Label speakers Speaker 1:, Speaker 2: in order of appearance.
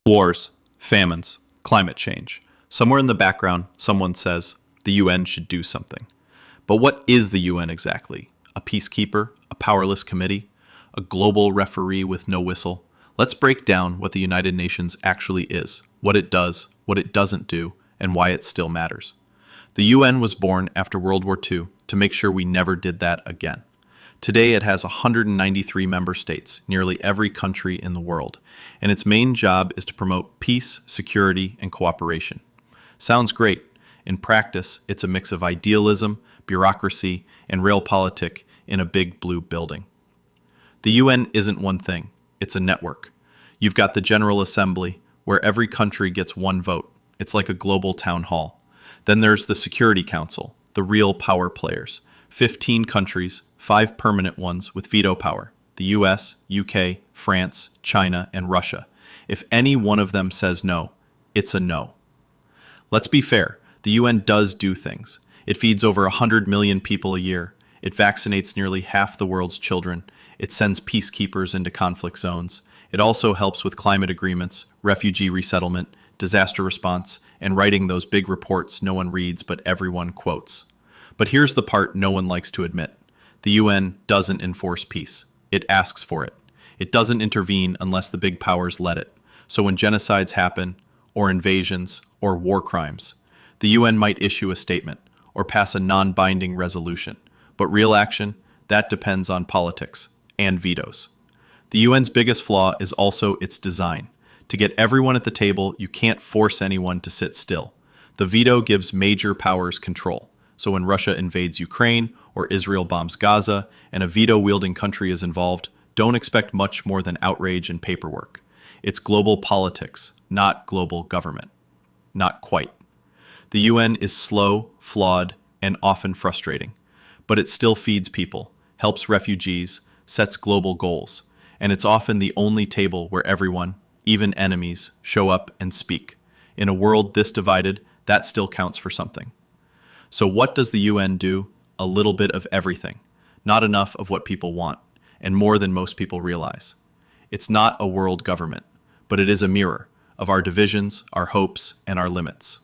Speaker 1: Wars, famines, climate change. Somewhere in the background, someone says the UN should do something. But what is the UN exactly? A peacekeeper? A powerless committee? A global referee with no whistle? Let's break down what the United Nations actually is, what it does, what it doesn't do, and why it still matters. The UN was born after World War II to make sure we never did that again. Today it has 193 member states, nearly every country in the world, and its main job is to promote peace, security, and cooperation. Sounds great. In practice, it's a mix of idealism, bureaucracy, and realpolitik in a big blue building. The UN isn't one thing, it's a network. You've got the General Assembly, where every country gets one vote. It's like a global town hall. Then there's the Security Council, the real power players. 15 countries, 5 permanent ones with veto power. The US, UK, France, China, and Russia. If any one of them says no, it's a no. Let's be fair, the UN does do things. It feeds over 100 million people a year. It vaccinates nearly half the world's children. It sends peacekeepers into conflict zones. It also helps with climate agreements, refugee resettlement, disaster response, and writing those big reports no one reads but everyone quotes. But here's the part no one likes to admit. The UN doesn't enforce peace. It asks for it. It doesn't intervene unless the big powers let it. So when genocides happen, or invasions, or war crimes, the UN might issue a statement or pass a non-binding resolution. But real action, that depends on politics and vetoes. The UN's biggest flaw is also its design. To get everyone at the table, you can't force anyone to sit still. The veto gives major powers control. So when Russia invades Ukraine or Israel bombs Gaza and a veto-wielding country is involved, don't expect much more than outrage and paperwork. It's global politics, not global government. Not quite. The UN is slow, flawed, and often frustrating, but it still feeds people, helps refugees, sets global goals, and it's often the only table where everyone, even enemies, show up and speak. In a world this divided, that still counts for something. So what does the UN do? A little bit of everything. Not enough of what people want, and more than most people realize. It's not a world government, but it is a mirror of our divisions, our hopes, and our limits.